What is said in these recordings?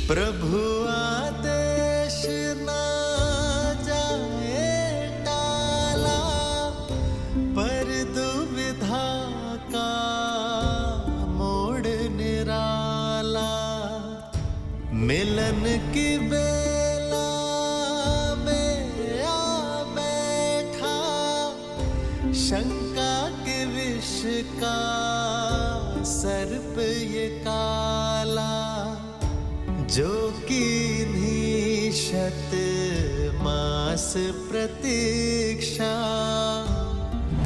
प्रभु आदेश ना जाए टाला, पर दुविधा का मोड़ निराला। मिलन की बेला में आ बैठा, शंका के विष का सर्प ये काला। जो कीन्ही शत मास प्रतीक्षा,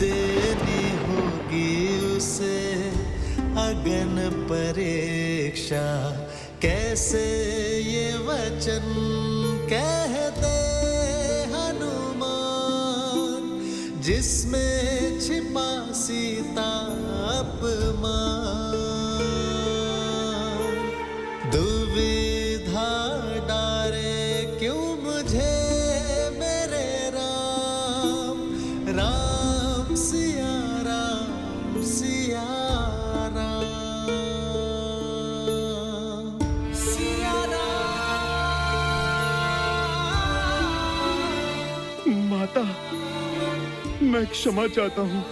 देनी होगी उसे अगन परीक्षा। कैसे ये वचन कह दे हनुमान, जिसमें छिपा सीता अपमान। दुविधा डारे क्यों मुझे मेरे राम, राम सिया राम सिया राम, सिया राम। माता, मैं क्षमा चाहता हूँ।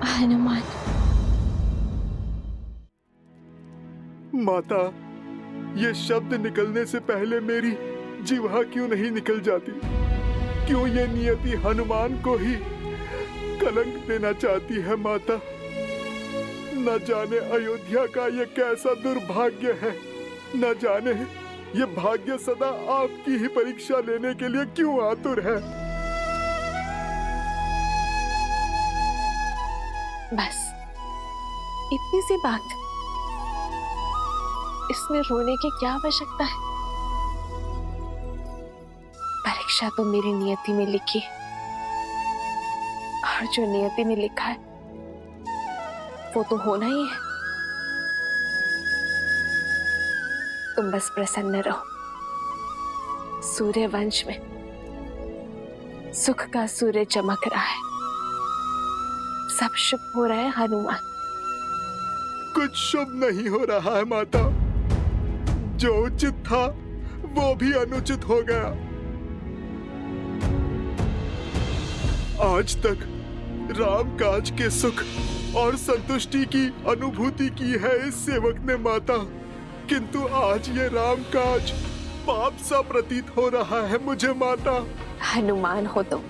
हनुमान। माता, ये शब्द निकलने से पहले मेरी जिह्वा क्यों नहीं निकल जाती? क्यों ये नियति हनुमान को ही कलंक देना चाहती है? माता, न जाने अयोध्या का ये कैसा दुर्भाग्य है, न जाने ये भाग्य सदा आपकी ही परीक्षा लेने के लिए क्यों आतुर है। बस इतनी सी बात, इसमें रोने की क्या आवश्यकता है? परीक्षा तो मेरी नियति में लिखी है, और जो नियति में लिखा है वो तो होना ही है। तुम बस प्रसन्न रहो। सूर्य वंश में सुख का सूर्य चमक रहा है, सब शुभ हो रहा है हनुमान। कुछ शुभ नहीं हो रहा है माता। जो उचित था वो भी अनुचित हो गया। आज तक राम काज के सुख और संतुष्टि की अनुभूति की है इस सेवक ने माता, किंतु आज ये राम काज पाप सा प्रतीत हो रहा है मुझे माता। हनुमान हो तो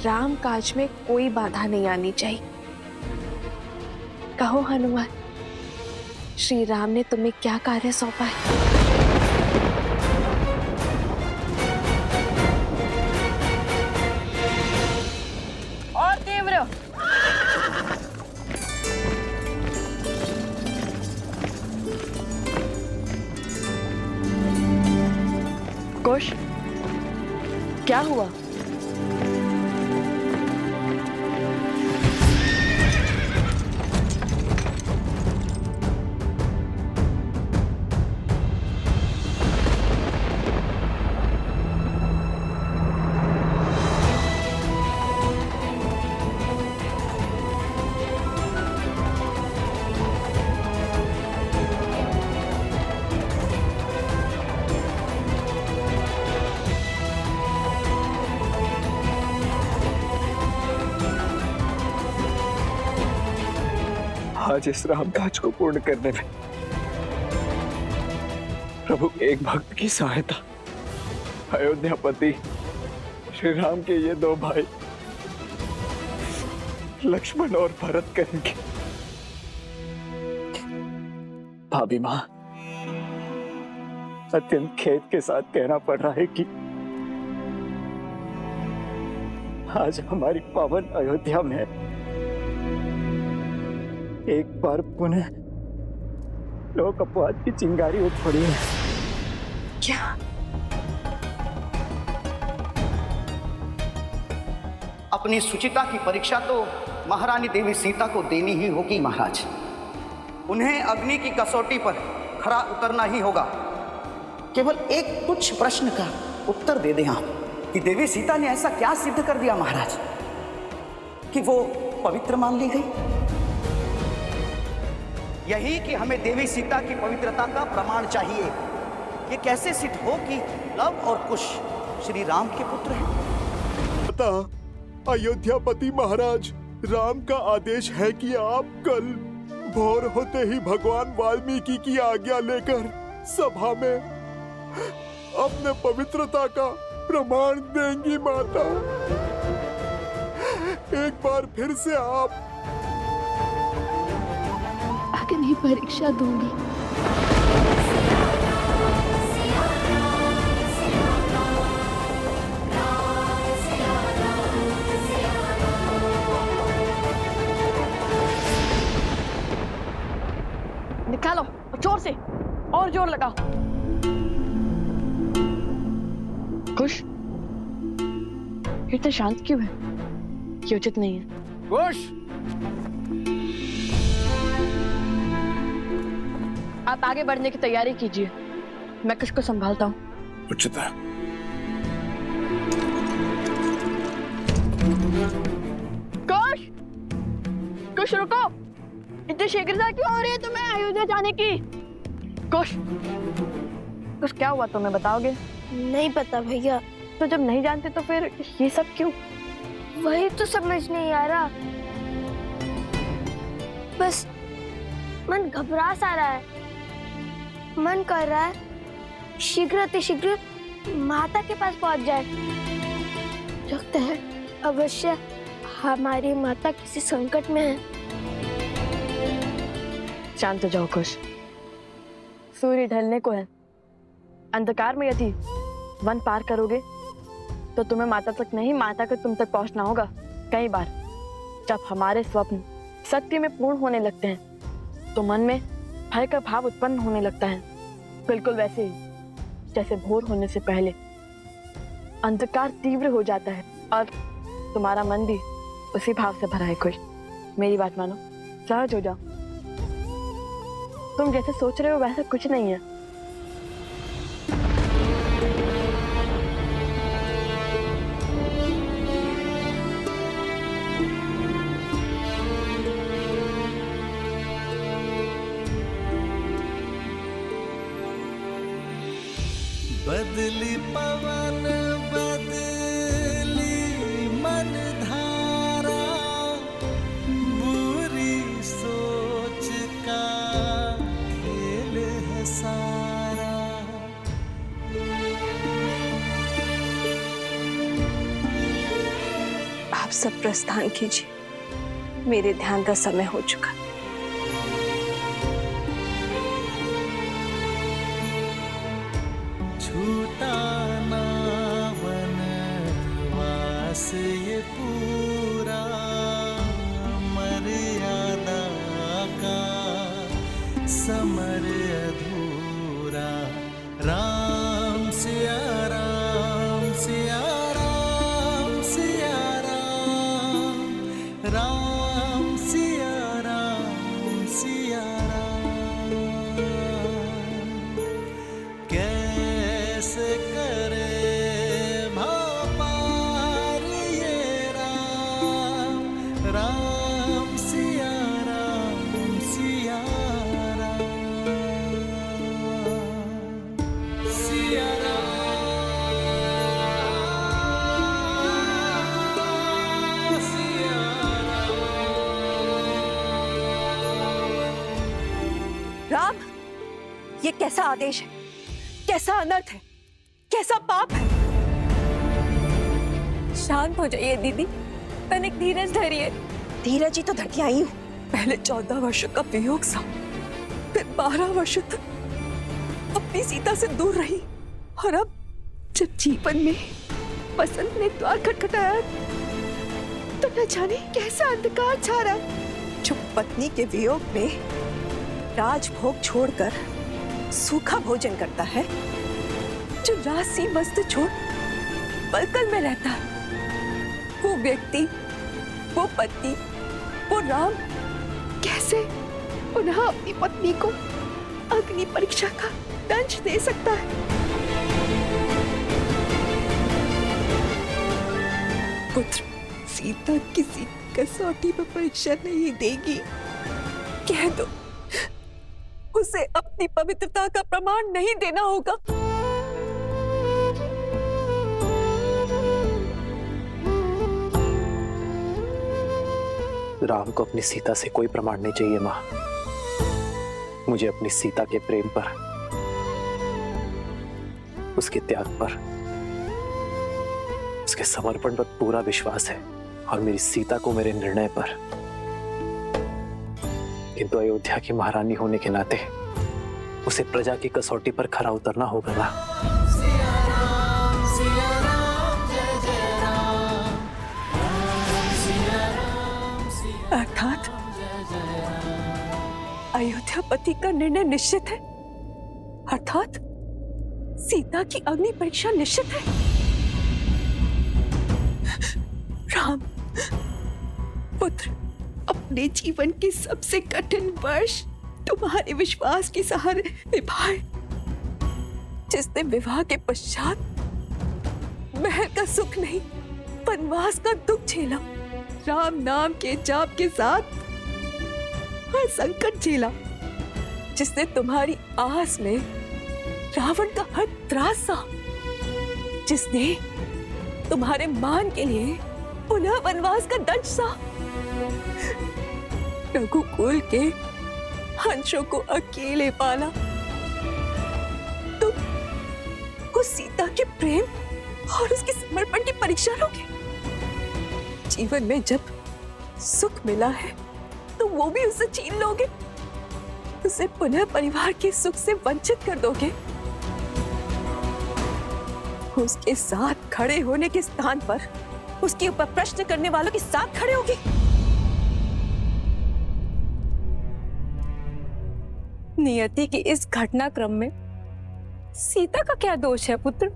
राम काज में कोई बाधा नहीं आनी चाहिए। कहो हनुमान, श्री राम ने तुम्हें क्या कार्य सौंपा है? और तीव्र। कुश, क्या हुआ? आज इस राम काज को पूर्ण करने में प्रभु एक भक्त की सहायता अयोध्यापति श्री राम के ये दो भाई लक्ष्मण और भरत करेंगे। भाभी मां, अत्यंत खेद के साथ कहना पड़ रहा है कि आज हमारी पावन अयोध्या में एक बार पुनः लोक अपवाद की चिंगारी उठ पड़ी है। क्या? अपनी सुचिता की परीक्षा तो महारानी देवी सीता को देनी ही होगी महाराज। उन्हें अग्नि की कसौटी पर खरा उतरना ही होगा। केवल एक तुच्छ प्रश्न का उत्तर दे दें आप कि देवी सीता ने ऐसा क्या सिद्ध कर दिया महाराज कि वो पवित्र मान ली गई? यही कि हमें देवी सीता की पवित्रता का प्रमाण चाहिए। ये कैसे सिद्ध हो कि लव और कुश श्री राम के पुत्र हैं? माता, अयोध्यापति महाराज, राम का आदेश है कि आप कल भोर होते ही भगवान वाल्मीकि की आज्ञा लेकर सभा में अपने पवित्रता का प्रमाण देंगी। माता, एक बार फिर से आप अग्नि परीक्षा दूंगी। निकालो जोर से, और जोर लगाओ। खुश, इतना शांत क्यों है? ये उचित नहीं है। खुश, आप आगे बढ़ने की तैयारी कीजिए, मैं कुश को संभालता हूँ। उचित है। कुश, कुश रुको, इतनी शीघ्रता क्यों हो रही है तुम्हें अयोध्या जाने की? कुश, कुश क्या हुआ तुम्हें बताओगे? नहीं पता भैया। तो जब नहीं जानते तो फिर ये सब क्यों? वही तो समझ नहीं आ रहा, बस मन घबरा सा रहा है। मन कर रहा है शीघ्र माता के पास पहुंच जाए। लगता है अवश्य हमारी माता किसी संकट में है। शांत हो जाओ खुश, सूर्य ढलने को है। अंधकार में यदि वन पार करोगे तो तुम्हें माता तक नहीं, माता को तुम तक पहुंचना होगा। कई बार जब हमारे स्वप्न सत्य में पूर्ण होने लगते हैं तो मन में भय का भाव उत्पन्न होने लगता है, बिल्कुल वैसे ही जैसे भोर होने से पहले अंधकार तीव्र हो जाता है और तुम्हारा मन भी उसी भाव से भरा है। खुश, मेरी बात मानो, सहज हो जाओ। तुम जैसे सोच रहे हो वैसा कुछ नहीं है। बदली पवन बदली मन धारा, बुरी सोच का खेल है सारा। आप सब प्रस्थान कीजिए, मेरे ध्यान का समय हो चुका। छूटा ना वनवास ये पूरा, मर्यादा का समर अधूरा। राम सिया राम सिया राम सिया राम, राम सिया राम सिया राम। कैसे करे भापार ये राम, राम सिया राम सिया राम, सिया राम सिया राम, ये कैसा आदेश है? कैसा अनर्थ है? कैसा पाप है? शांत हो जाइए दीदी, तनिक धीरज धरिए। धीरज ही तो धरती आई हूँ। पहले 14 वर्षों का वियोग सा, फिर 12 वर्षों तक अपनी सीता से दूर रही, और अब जब जीवन में बसंत ने द्वार खटखटाया तो न जाने कैसा अंधकार छा रहा है। जो पत्नी के वियोग में राजभोग छोड़कर सूखा भोजन करता है, जो राशि वस्त्र छोड़ पलकल में रहता है, वो व्यक्ति, वो पति, वो राम कैसे पुनः अपनी पत्नी को अग्नि परीक्षा का दंश दे सकता है? पुत्र सीता किसी कसौटी पर परीक्षा नहीं देगी। कह दो उसे अपनी पवित्रता का प्रमाण नहीं देना होगा। राम को अपनी सीता से कोई प्रमाण नहीं चाहिए माँ। मुझे अपनी सीता के प्रेम पर, उसके त्याग पर, उसके समर्पण पर पूरा विश्वास है और मेरी सीता को मेरे निर्णय पर। किंतु अयोध्या की महारानी होने के नाते उसे प्रजा की कसौटी पर खरा उतरना होगा ना। अर्थात अयोध्यापति का निर्णय निश्चित है, अर्थात सीता की अग्नि परीक्षा निश्चित है। राम पुत्र, अपने जीवन के सबसे कठिन वर्ष तुम्हारे विश्वास के सहारे निभाए। जिसने विवाह के पश्चात महल का सुख नहीं, वनवास का दुख झेला, राम नाम के जाप के साथ हर संकट झेला, जिसने तुम्हारी आस में रावण का हर त्रास सहा, जिसने तुम्हारे मान के लिए पुनः वनवास का दंड सहा, रघुकुल के हंसों को अकेले पाला, तुम उस सीता के प्रेम और उसके समर्पण की परीक्षा लोगे। जीवन में जब सुख मिला है तो वो भी उसे छीन लोगे, उसे पुनः परिवार के सुख से वंचित कर दोगे। उसके साथ खड़े होने के स्थान पर उसके ऊपर प्रश्न करने वालों के साथ खड़े होगे। नियति के इस घटनाक्रम में सीता का क्या दोष है पुत्र?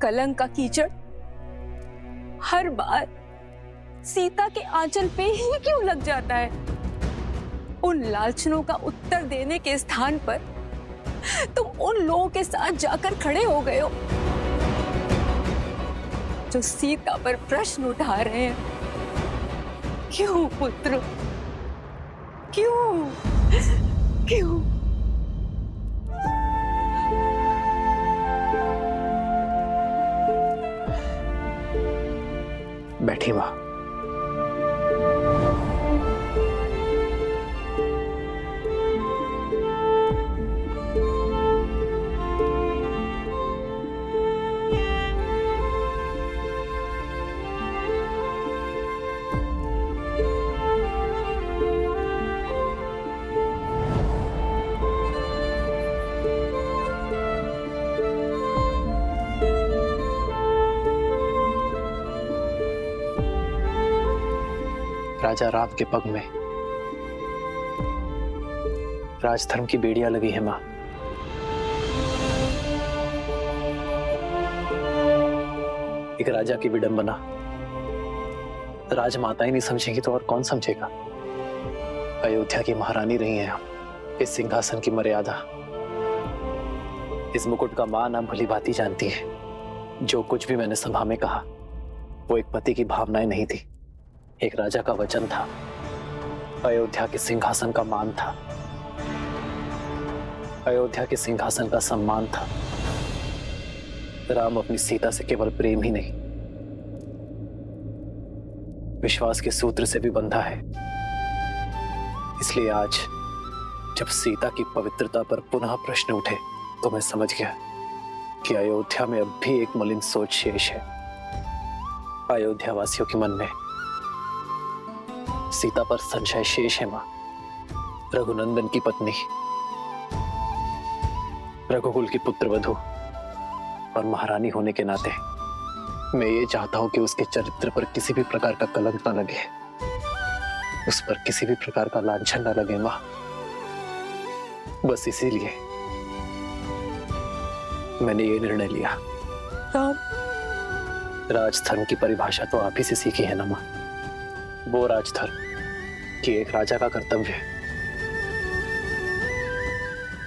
कलंक का कीचड़ हर बार सीता के आंचल पे ही क्यों लग जाता है? उन लालचनों का उत्तर देने के स्थान पर तुम उन लोगों के साथ जाकर खड़े हो गए हो जो सीता पर प्रश्न उठा रहे हैं। क्यों पुत्र, क्यों क्यों? बैठी मां। राजा राम के पग में राजधर्म की बेड़ियां लगी है मां। एक राजा की विडंबना राजमाता ही नहीं समझेगी तो और कौन समझेगा? अयोध्या की महारानी रही हैं हम। इस सिंहासन की मर्यादा, इस मुकुट का मान आप भली भांति जानती है। जो कुछ भी मैंने सभा में कहा वो एक पति की भावनाएं नहीं थी, एक राजा का वचन था, अयोध्या के सिंहासन का मान था, अयोध्या के सिंहासन का सम्मान था। राम अपनी सीता से केवल प्रेम ही नहीं, विश्वास के सूत्र से भी बंधा है। इसलिए आज जब सीता की पवित्रता पर पुनः प्रश्न उठे तो मैं समझ गया कि अयोध्या में अब भी एक मलिन सोच शेष है। अयोध्या वासियों के मन में सीता पर संशय शेष है मां। रघुनंदन की पत्नी, रघुकुल की पुत्रवधू और महारानी होने के नाते मैं ये चाहता हूं कि उसके चरित्र पर किसी भी प्रकार का कलंक न लगे, उस पर किसी भी प्रकार का लांछन न लगे मां। बस इसीलिए मैंने ये निर्णय लिया। राजधर्म की परिभाषा तो आप ही से सीखी है ना मां। वो राजधर्म कि एक राजा का कर्तव्य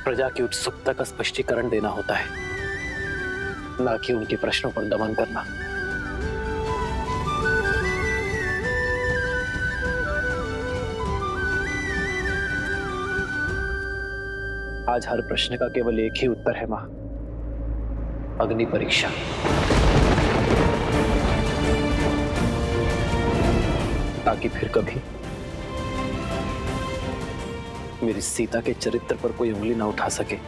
प्रजा की उत्सुकता का स्पष्टीकरण देना होता है, ना कि उनके प्रश्नों पर दमन करना। आज हर प्रश्न का केवल एक ही उत्तर है मां, अग्नि परीक्षा। ताकि फिर कभी मेरी सीता के चरित्र पर कोई उंगली ना उठा सके,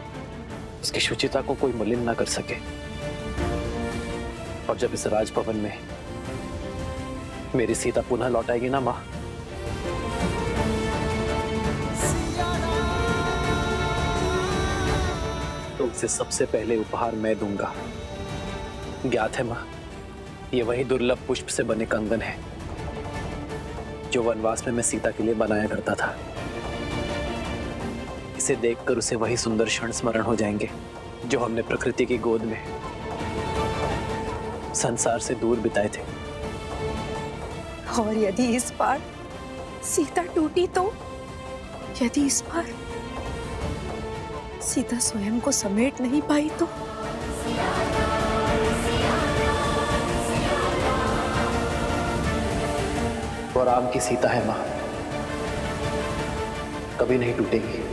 उसकी शुचिता को कोई मलिन ना कर सके। और जब इस राजभवन में मेरी सीता पुनः लौट आएगी ना मां, तो उसे सबसे पहले उपहार मैं दूंगा। ज्ञात है मां, ये वही दुर्लभ पुष्प से बने कंगन है जो वनवास में मैं सीता के लिए बनाया करता था। इसे देखकर उसे वही सुंदर क्षण स्मरण हो जाएंगे जो हमने प्रकृति की गोद में संसार से दूर बिताए थे। और यदि इस बार सीता टूटी तो, यदि इस बार सीता स्वयं को समेट नहीं पाई तो? वो राम की सीता है मां, कभी नहीं टूटेगी।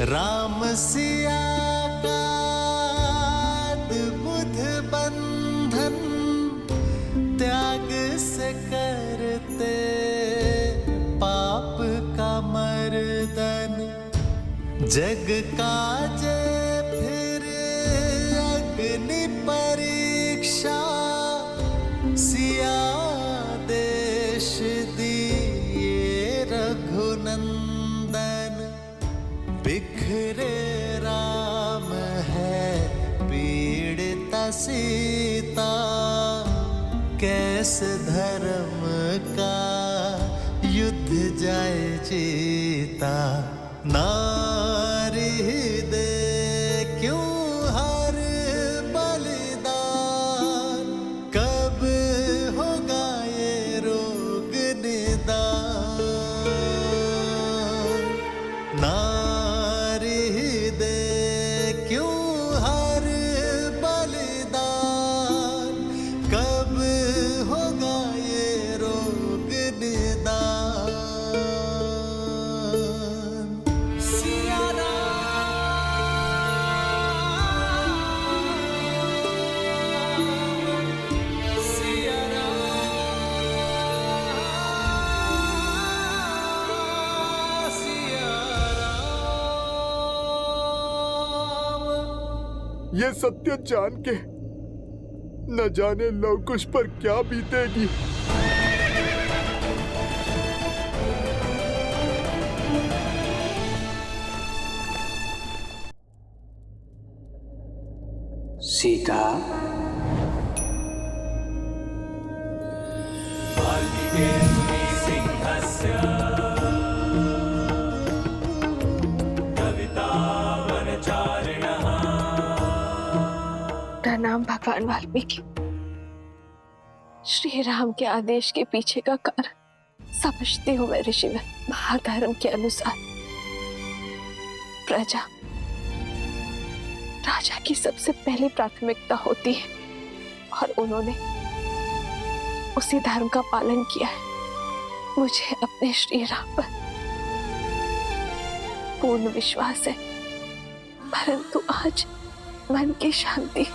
राम सिया का अद्भुत बंधन त्याग से करते पाप का मर्दन, जग का जय फिर अग्नि परीक्षा, सिया देश दिए रघुनंदन, बिखरे राम है पीड़िता सीता, कैसे धर्म का युद्ध जाए जीता, नारी दे क्यों हर बलिदान, कब होगा ये रोग निदान, नारी दे क्यों हर बलिदान, कब होगा ये रोग निदान। सिया राम, सिया राम, सिया राम। ये सत्य जान के न जाने लवकुश पर क्या बीतेगी। सीता, प्रणाम भगवान वाल्मीकि। श्री राम के आदेश के पीछे का कारण समझती हूँ मैं ऋषिवर। महाधर्म के अनुसार प्रजा राजा की सबसे पहली प्राथमिकता होती है और उन्होंने उसी धर्म का पालन किया है। मुझे अपने श्री राम पर पूर्ण विश्वास है, परंतु आज मन की शांति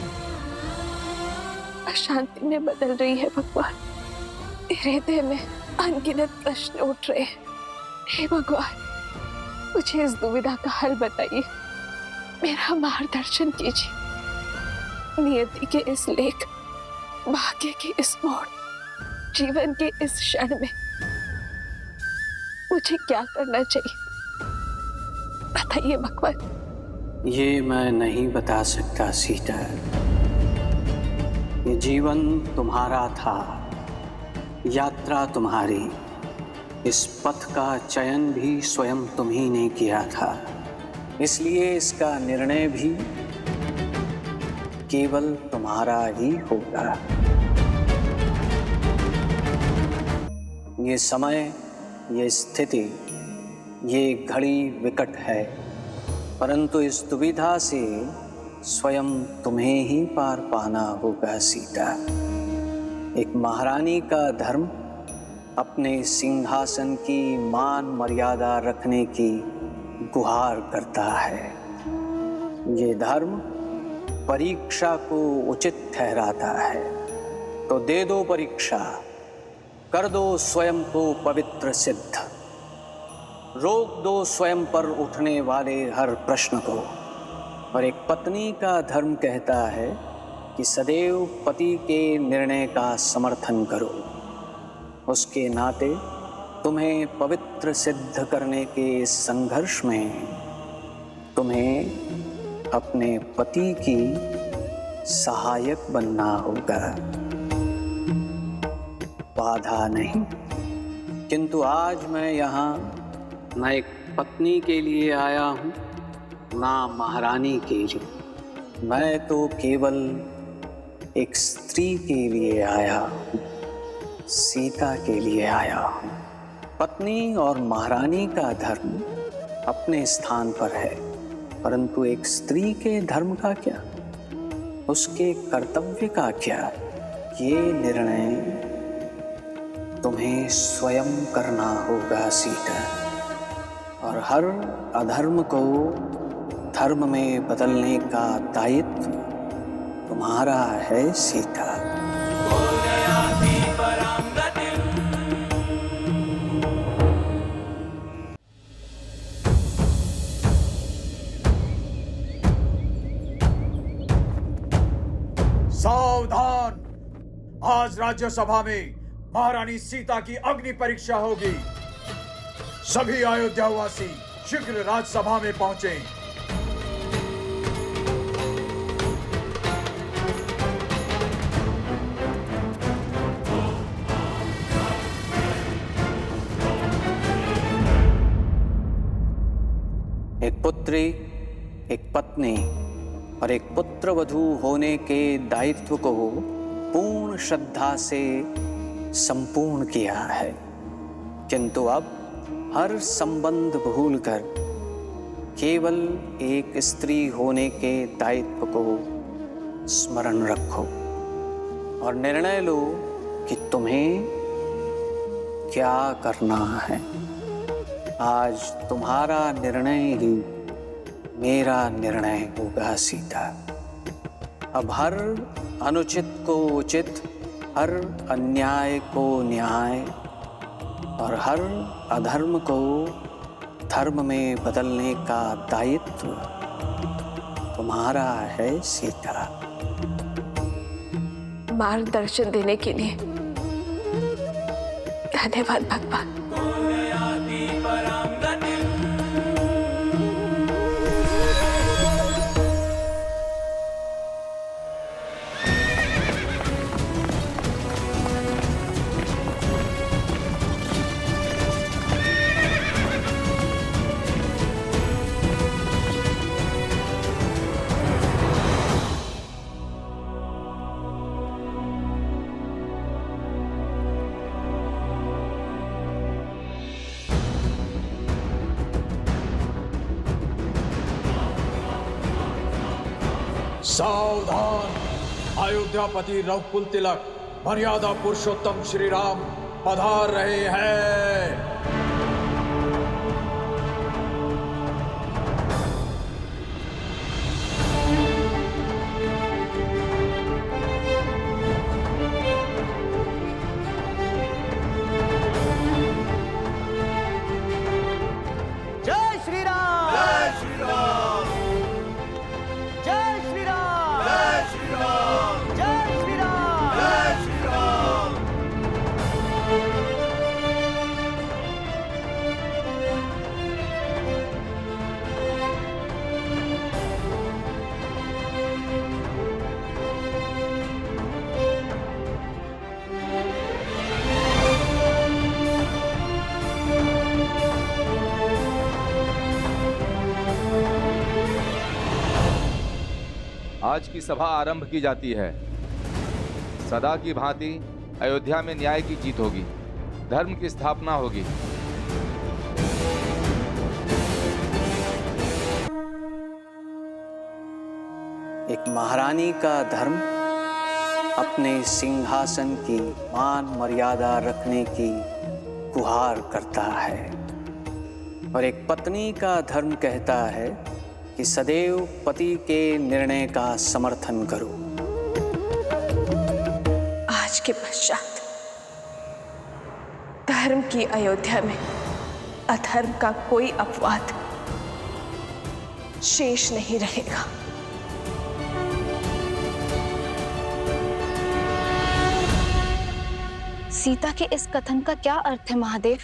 अशांति में बदल रही है। भगवान, मेरे हृदय में अनगिनत प्रश्न उठ रहे हैं। हे भगवान, मुझे इस दुविधा का हल बताइए, मेरा मार्गदर्शन कीजिए। नियति के इस लेख, भाग्य की इस मोड़, जीवन के इस क्षण में मुझे क्या करना चाहिए, बताइए भगवान। ये मैं नहीं बता सकता सीता। ये जीवन तुम्हारा था, यात्रा तुम्हारी, इस पथ का चयन भी स्वयं तुम ही ने किया था, इसलिए इसका निर्णय भी केवल तुम्हारा ही होगा। ये समय, ये स्थिति, ये घड़ी विकट है, परंतु इस दुविधा से स्वयं तुम्हें ही पार पाना होगा सीता। एक महारानी का धर्म अपने सिंहासन की मान मर्यादा रखने की गुहार करता है। ये धर्म परीक्षा को उचित ठहराता है, तो दे दो परीक्षा, कर दो स्वयं को पवित्र सिद्ध, रोक दो स्वयं पर उठने वाले हर प्रश्न को। और एक पत्नी का धर्म कहता है कि सदैव पति के निर्णय का समर्थन करो। उसके नाते तुम्हें पवित्र सिद्ध करने के इस संघर्ष में तुम्हें अपने पति की सहायक बनना होगा, बाधा नहीं। किंतु आज मैं यहाँ न एक पत्नी के लिए आया हूँ, ना महारानी के लिए, मैं तो केवल एक स्त्री के लिए आया हूँ, सीता के लिए आया हूँ। पत्नी और महारानी का धर्म अपने स्थान पर है, परंतु एक स्त्री के धर्म का क्या, उसके कर्तव्य का क्या, ये निर्णय तुम्हें स्वयं करना होगा सीता। और हर अधर्म को धर्म में बदलने का दायित्व तुम्हारा है सीता। सावधान! आज राज्यसभा में महारानी सीता की अग्नि परीक्षा होगी। सभी अयोध्यावासी शीघ्र राज्यसभा में पहुंचे। एक पुत्री, एक पत्नी और एक पुत्रवधू होने के दायित्व को पूर्ण श्रद्धा से संपूर्ण किया है, किंतु अब हर संबंध भूलकर केवल एक स्त्री होने के दायित्व को स्मरण रखो और निर्णय लो कि तुम्हें क्या करना है। आज तुम्हारा निर्णय ही मेरा निर्णय होगा सीता। अब हर अनुचित को उचित, हर अन्याय को न्याय और हर अधर्म को धर्म में बदलने का दायित्व तुम्हारा है सीता। मार्गदर्शन देने के लिए धन्यवाद भगवान। सावधान! अयोध्यापति रघुकुल तिलक मर्यादा पुरुषोत्तम श्री राम पधार रहे हैं। जय श्री राम! जय श्री राम! जय श्री राम! जय श्री राम! जय श्री राम! जय श्री राम! आज की सभा आरंभ की जाती है। सदा की भांति अयोध्या में न्याय की जीत होगी, धर्म की स्थापना होगी। एक महारानी का धर्म अपने सिंहासन की मान मर्यादा रखने की गुहार करता है, और एक पत्नी का धर्म कहता है कि सदैव पति के निर्णय का समर्थन करो। आज के पश्चात धर्म की अयोध्या में अधर्म का कोई अपवाद शेष नहीं रहेगा। सीता के इस कथन का क्या अर्थ है महादेव?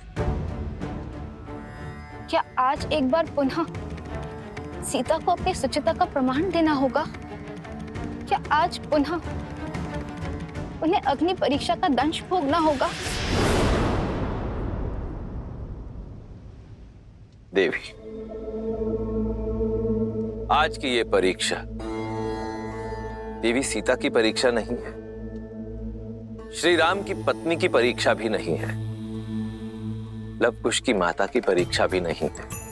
क्या आज एक बार पुनः सीता को अपनी सुचिता का प्रमाण देना होगा? क्या आज पुनः उन्हें अग्नि परीक्षा का दंश भोगना होगा? देवी, आज की ये परीक्षा देवी सीता की परीक्षा नहीं है, श्री राम की पत्नी की परीक्षा भी नहीं है, लव कुश की माता की परीक्षा भी नहीं है,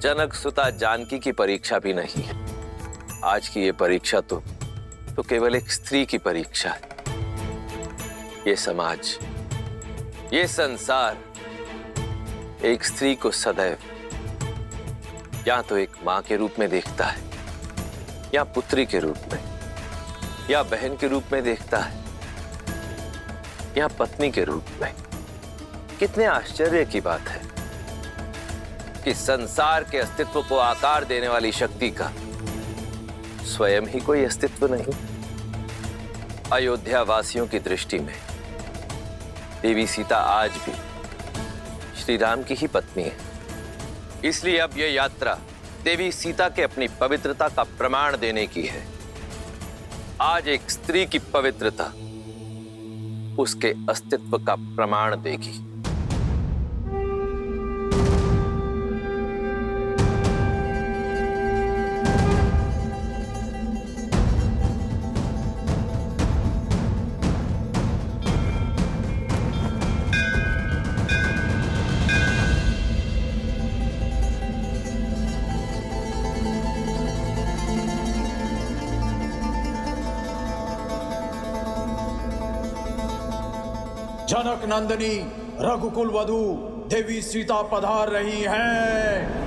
जनक सुता जानकी की परीक्षा भी नहीं है। आज की ये परीक्षा तो केवल एक स्त्री की परीक्षा है। ये समाज, ये संसार एक स्त्री को सदैव या तो एक मां के रूप में देखता है, या पुत्री के रूप में, या बहन के रूप में देखता है, या पत्नी के रूप में। कितने आश्चर्य की बात है कि संसार के अस्तित्व को आकार देने वाली शक्ति का स्वयं ही कोई अस्तित्व नहीं। अयोध्या वासियों की दृष्टि में देवी सीता आज भी श्री राम की ही पत्नी है। इसलिए अब यह यात्रा देवी सीता के अपनी पवित्रता का प्रमाण देने की है। आज एक स्त्री की पवित्रता उसके अस्तित्व का प्रमाण देगी। जनक नंदिनी रघुकुल वधू देवी सीता पधार रही हैं।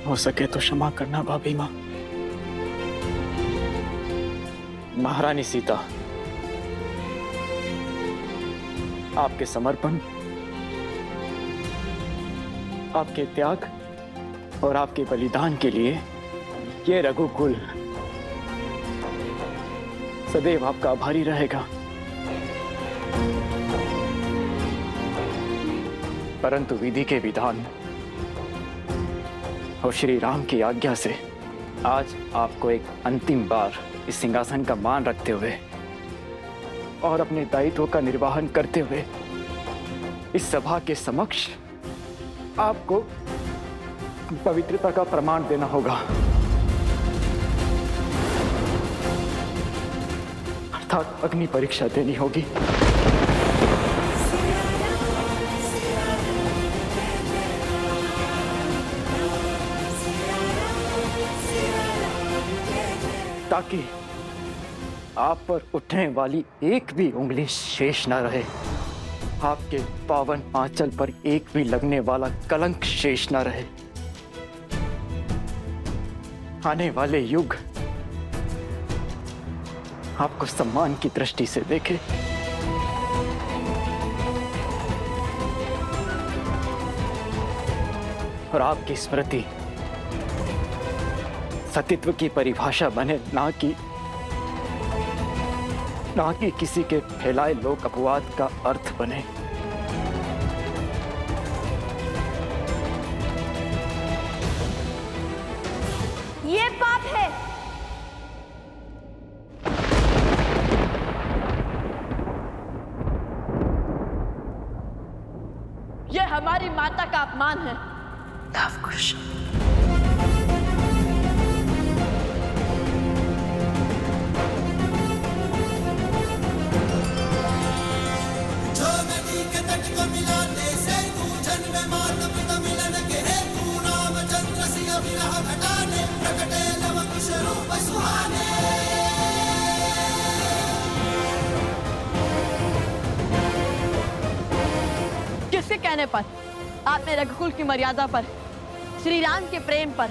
हो सके तो क्षमा करना भाभी माँ। महारानी सीता, आपके समर्पण, आपके त्याग और आपके बलिदान के लिए ये रघुकुल सदैव आपका आभारी रहेगा। परंतु विधि के विधान और श्री राम की आज्ञा से आज आपको एक अंतिम बार इस सिंहासन का मान रखते हुए और अपने दायित्व का निर्वहन करते हुए इस सभा के समक्ष आपको पवित्रता का प्रमाण देना होगा, अर्थात अग्नि परीक्षा देनी होगी। ताकि आप पर उठने वाली एक भी उंगली शेष न रहे, आपके पावन आंचल पर एक भी लगने वाला कलंक शेष न रहे। आने वाले युग आपको सम्मान की दृष्टि से देखे, और आपकी स्मृति सतीत्व की परिभाषा बने, ना कि किसी के फैलाए लोक अपवाद का अर्थ बने। ये पाप है। ये हमारी माता का अपमान है। लवकुश, जो नदी के तट को मिलाने से पूजन में माता पिता मिलन के हेतु रामचंद्र सिंह विरह घटाने प्रकटे लव कुश रूप सुहाने। किसके कहने पर आपने रघुकुल की मर्यादा पर, श्री राम के प्रेम पर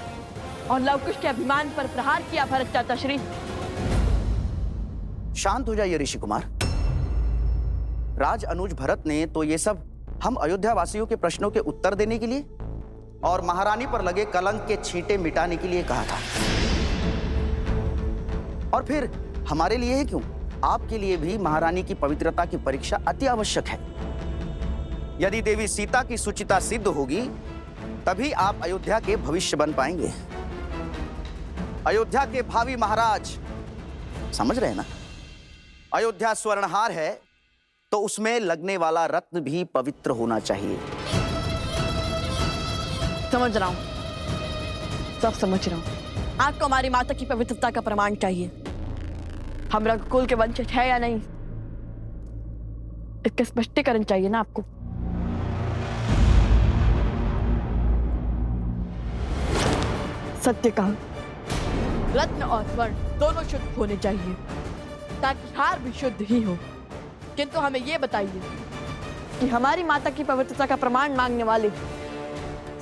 और लवकुश के अभिमान पर प्रहार किया भरत चाचा श्री? शांत हो जाइए ऋषि कुमार। राज अनुज भरत ने तो ये सब हम अयोध्या वासियों के प्रश्नों के उत्तर देने के लिए और महारानी पर लगे कलंक के छींटे मिटाने के लिए कहा था। और फिर हमारे लिए है क्यों, आपके लिए भी महारानी की पवित्रता की परीक्षा अति आवश्यक है। यदि देवी सीता की सुचिता सिद्ध होगी तभी आप अयोध्या के भविष्य बन पाएंगे, अयोध्या के भावी महाराज। समझ रहे हैं ना? अयोध्या स्वर्णहार है तो उसमें लगने वाला रत्न भी पवित्र होना चाहिए। समझ रहा हूं, सब समझ रहा हूं। आपको हमारी माता की पवित्रता का प्रमाण चाहिए। हम रघुकुल के वंशज है या नहीं, इसका स्पष्टीकरण चाहिए ना आपको। सत्य कहा, रत्न और स्वर्ण दोनों शुद्ध होने चाहिए ताकि हार भी शुद्ध ही हो। किंतु हमें यह बताइए कि हमारी माता की पवित्रता का प्रमाण मांगने वाले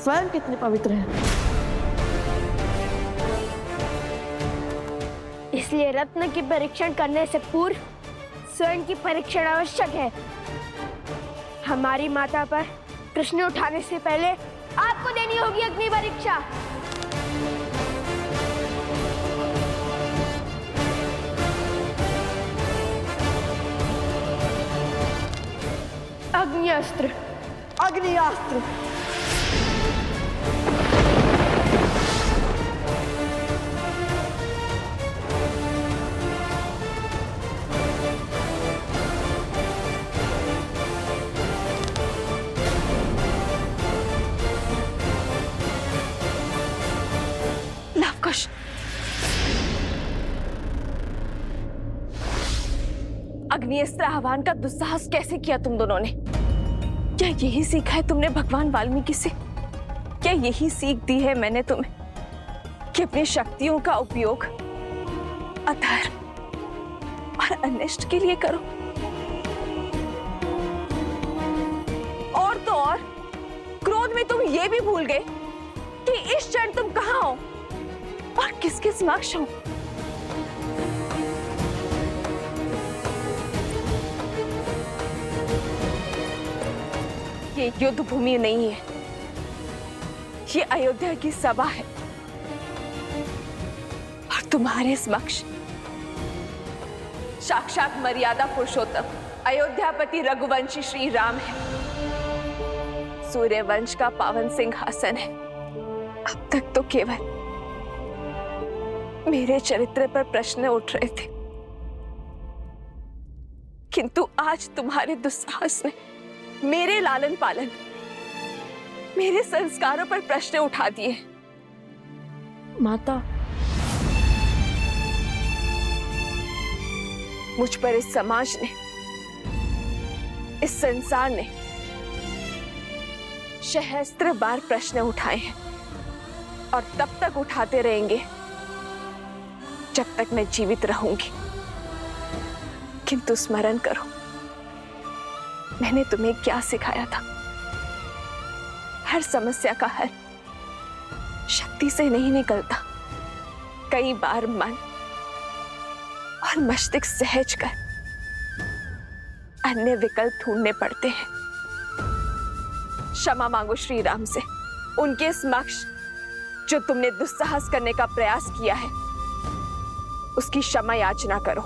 स्वयं कितने पवित्र हैं? इसलिए रत्न की परीक्षण करने से पूर्व स्वर्ण की परीक्षण आवश्यक है। हमारी माता पर प्रश्न उठाने से पहले आपको देनी होगी अग्नि परीक्षा। अग्निअस्त्र, अग्नियास्त्र। लवकुश, अग्निअस्त्र आह्वान का दुस्साहस कैसे किया तुम दोनों ने? क्या यही सीखा है तुमने भगवान वाल्मीकि से? क्या यही सीख दी है मैंने तुम्हें कि अपनी शक्तियों का उपयोग अधर्म और अनिष्ट के लिए करो? और तो और क्रोध में तुम ये भी भूल गए कि इस क्षण तुम कहाँ हो और किसके समक्ष हो। ये युद्ध भूमि नहीं है, ये अयोध्या की सभा है और तुम्हारे समक्ष साक्षात मर्यादा पुरुषोत्तम अयोध्यापति रघुवंशी श्री राम है। सूर्यवंश का पावन सिंहासन है। अब तक तो केवल मेरे चरित्र पर प्रश्न उठ रहे थे, किंतु आज तुम्हारे दुस्साहस ने मेरे लालन पालन, मेरे संस्कारों पर प्रश्न उठा दिए। माता, मुझ पर इस समाज ने, इस संसार ने सहस्त्र बार प्रश्न उठाए हैं और तब तक उठाते रहेंगे जब तक मैं जीवित रहूंगी। किंतु स्मरण करो, मैंने तुम्हें क्या सिखाया था? हर समस्या का हल शक्ति से नहीं निकलता। कई बार मन और मस्तिष्क सहज कर अन्य विकल्प ढूंढने पड़ते हैं। क्षमा मांगो श्री राम से, उनके समक्ष जो तुमने दुस्साहस करने का प्रयास किया है उसकी क्षमा याचना करो।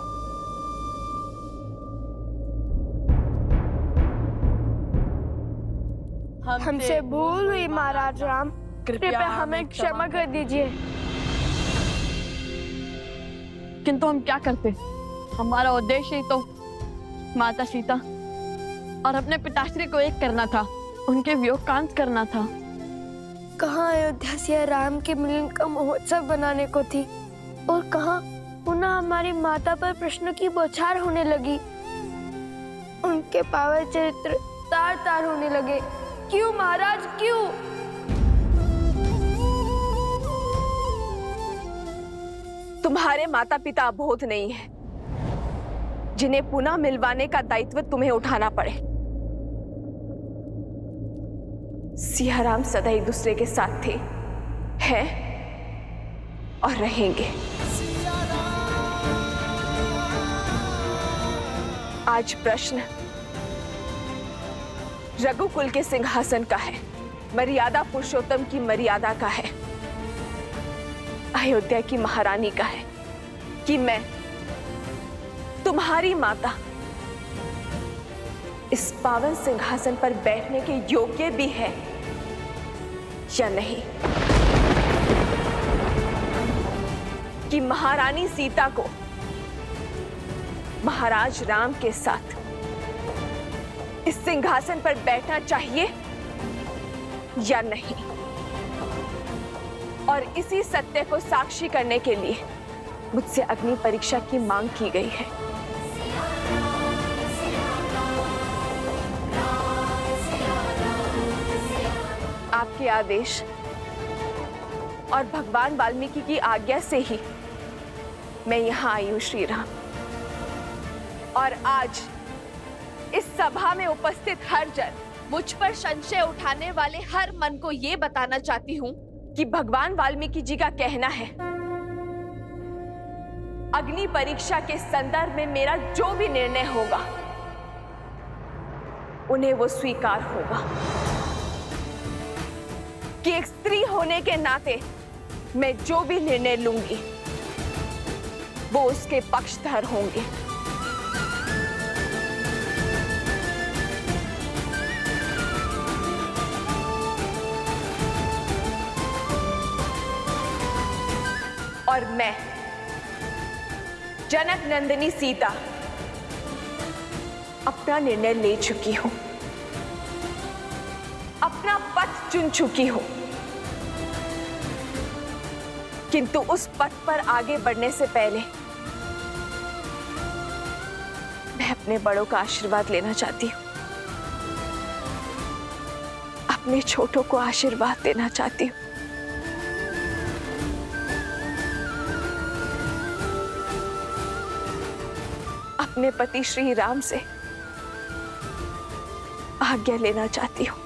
हमसे भूल हुई महाराज राम, कृपया हमें क्षमा कर दीजिए। किंतु हम क्या करते? हमारा उद्देश्य ही तो माता सीता और अपने पिताश्री को एक करना था, उनके वियोग का अंत करना था। कहाँ अयोध्या से राम के मिलन का महोत्सव बनाने को थी और कहाँ पुनः हमारी माता पर प्रश्नों की बौछार होने लगी। उनके पावन चरित्र तार तार होने लगे। क्यों महाराज, क्यों? तुम्हारे माता पिता अबोध नहीं है, जिन्हें पुनः मिलवाने का दायित्व तुम्हें उठाना पड़े। सियाराम सदा एक दूसरे के साथ थे, हैं और रहेंगे। आज प्रश्न रघुकुल के सिंहासन का है, मर्यादा पुरुषोत्तम की मर्यादा का है, अयोध्या की महारानी का है कि मैं तुम्हारी माता इस पावन सिंहासन पर बैठने के योग्य भी है या नहीं, कि महारानी सीता को महाराज राम के साथ इस सिंहासन पर बैठना चाहिए या नहीं। और इसी सत्य को साक्षी करने के लिए मुझसे अग्नि परीक्षा की मांग की गई है। आपके आदेश और भगवान वाल्मीकि की आज्ञा से ही मैं यहाँ आई हूँ श्री राम। और आज इस सभा में उपस्थित हर जन, मुझ पर संशय उठाने वाले हर मन को ये बताना चाहती हूँ कि भगवान वाल्मीकि जी का कहना है, अग्नि परीक्षा के संदर्भ में मेरा जो भी निर्णय होगा उन्हें वो स्वीकार होगा, कि एक स्त्री होने के नाते मैं जो भी निर्णय लूंगी वो उसके पक्षधर होंगे। और मैं जनक नंदिनी सीता अपना निर्णय ले चुकी हूं, अपना पथ चुन चुकी हूं, किंतु उस पथ पर आगे बढ़ने से पहले मैं अपने बड़ों का आशीर्वाद लेना चाहती हूं, अपने छोटों को आशीर्वाद देना चाहती हूं। अपने पति श्री राम से आज्ञा लेना चाहती हूँ।